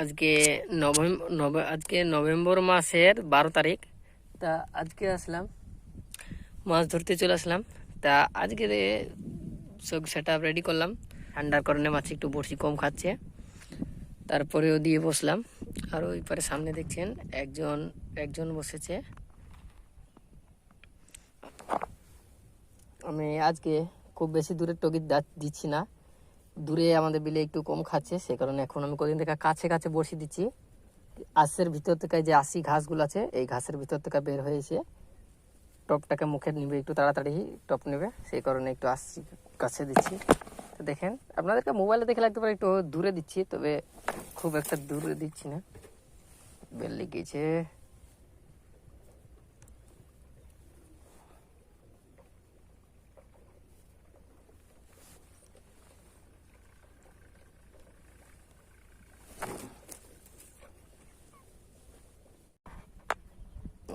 আজকে আজকে নভেম্বর মাসের 12 তারিখ। তা আজকে আসলাম মাছ ধরতে, চলে আসলাম। তা আজকে সব সেট আপ রেডি করলাম। ঠান্ডার কারণে মাছ একটু বড়শি কম খাচ্ছে, তারপরেও দিয়ে বসলাম। আর ওই পারে সামনে দেখছেন একজন বসেছে। আমি আজকে খুব বেশি দূরে টগির দিচ্ছি না, দূরে আমাদের বিলে একটু কম খাচ্ছে, সে কারণে এখন আমি কদিন থেকে কাছে কাছে বসি দিচ্ছি। আঁশের ভিতর থেকে যে আশি ঘাসগুলো আছে, এই ঘাসের ভিতর থেকে বের হয়েছে, টপটাকে মুখে নিবে, একটু তাড়াতাড়ি টপ নেবে, সেই কারণে একটু আশি কাছে দিচ্ছি। তো দেখেন, আপনাদেরকে মোবাইলে দেখে লাগতে পারে একটু দূরে দিচ্ছি, তবে খুব একটা দূরে দিচ্ছি না। বেল লেগেছে।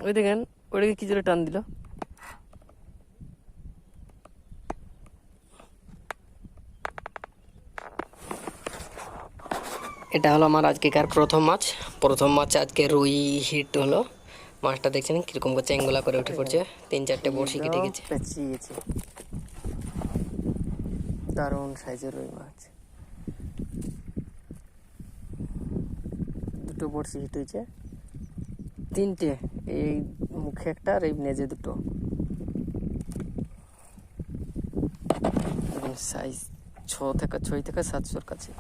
ওই দেখেন, ওইটাকে কি জোরে টান দিল। এটা হলো আমার আজকেকার প্রথম মাছ। আজকে রুই হিট হলো। মাছটা দেখছেন কিরকম করছে, এঙ্গুলা করে উঠে পড়ছে। 3-4টে বড়শি কেটে গেছে। দারুণ সাইজের রুই মাছ, দুটো বড়শি হিট হয়েছে, 3টে, এই মুখে একটা আর এই নেজে দুটো। সাইজ 6 থেকে 700-র কাছে।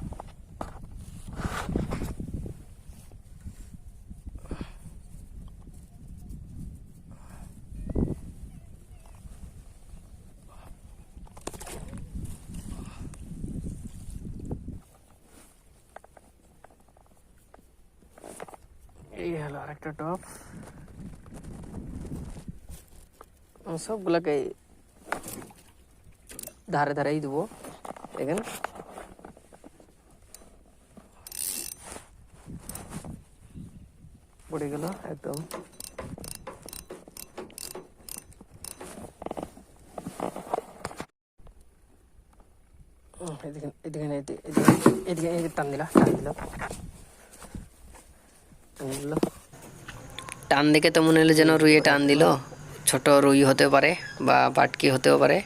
এই হলো আরেকটা টপ। সবগুলাকে ধারে ধারেই দেবো। দেখেন, পড়ে গেল একদম। এদিকে টান দিল। টান দেখে তো মনে হলো যেন রুইয়ে টান দিল। ছোট রুই হতে পারে বা বাটকি হতেও পারে।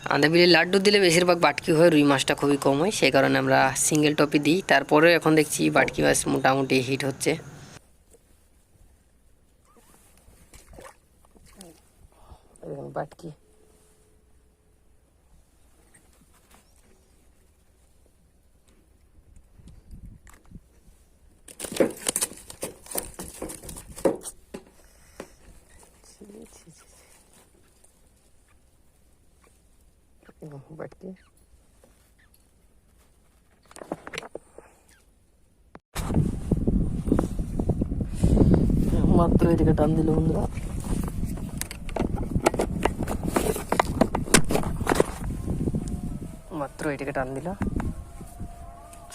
আমাদের বিলে লাড্ডু দিলে বেশিরভাগ বাটকি হয়, রুই মাছটা খুবই কম হয়, সেই কারণে আমরা সিঙ্গেল টপি দিই। তারপরে এখন দেখছি বাটকি মাছ মোটামুটি হিট হচ্ছে। বাটকি বাটকি মাত্র এদিকে টান দিল বন্ধুরা। মাত্র এদিকে টান দিল,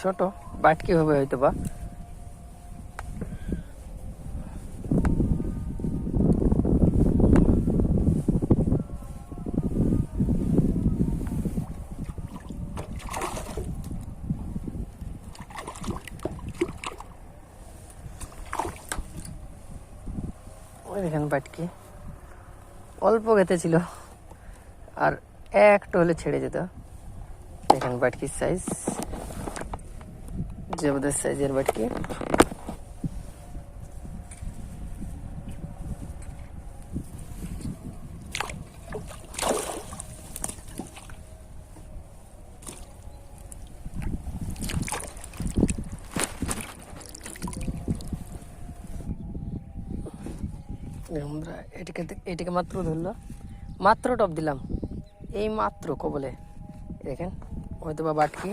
ছোট বাটকি হবে হয়তো বা। ওই দেখেন বাটকি অল্প গেতে ছিল, আর একটু হলে ছেড়ে যেত। দেখেন বাটকির সাইজ, জবরদস্ত সাইজের বাটকি। আমরা এটাকে মাত্র ধরলো, মাত্র টপ দিলাম, এই মাত্র কবলে। দেখেন হয়তো বা বাটকি।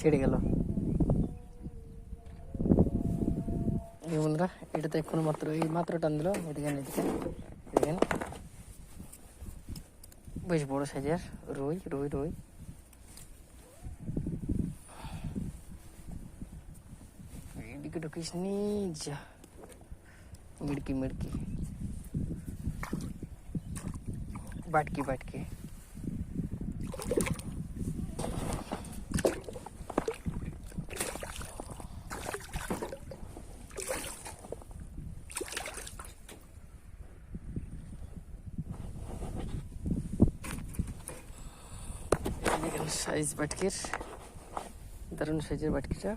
ছেড়ে গেল। বন্ধুরা, এটা তো এখন মাত্র টান দিল। দেখেন বেশ বড় সাইজের রুই। এদিকে ঢুকিস নি, যা মিড়কি। বাটকি বাটকি। সাইজ বাটকির, দারুণ সাইজের বাটকিটা।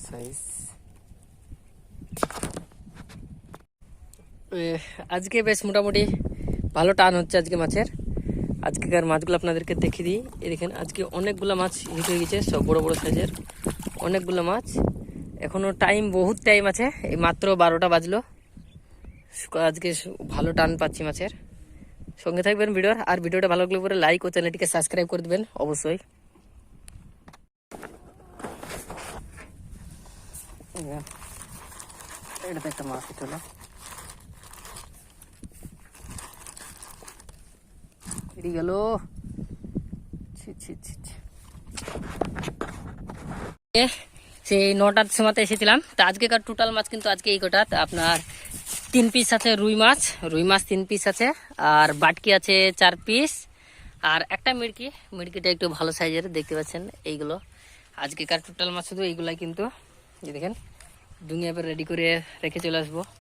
সাইজ আজকে বেশ মোটামুটি ভালো টান হচ্ছে আজকে মাছের। আজকেকার মাছগুলো আপনাদেরকে দেখিয়ে দিই। এই দেখেন আজকে অনেকগুলো মাছ হিট হয়ে গেছে, সব বড় বড় সাইজের অনেকগুলো মাছ। এখনো টাইম, বহুত টাইম আছে, এই মাত্র 12টা বাজলো। আজকে ভালো টান পাচ্ছি মাছের। সঙ্গে থাকবেন ভিডিওর, আর ভিডিওটা ভালো লাগলে পরে লাইক ও চ্যানেলটিকে সাবস্ক্রাইব করে দেবেন অবশ্যই। এটাতে একটা মাছ হলো, এটি গেল। সেই 9টার সময়তে এসেছিলাম। তা আজকেকার টোটাল মাছ কিন্তু আজকে এই কটা। আপনার 3 পিস আছে রুই মাছ 3 পিস আছে, আর বাটকি আছে 4 পিস, আর একটা মিড়কিটা একটু ভালো সাইজের দেখতে পাচ্ছেন। এইগুলো আজকেকার টোটাল মাছ, শুধু এইগুলাই কিন্তু। এই দেখেন দুনিয়া রেডি করে রেখে চলে আসবো।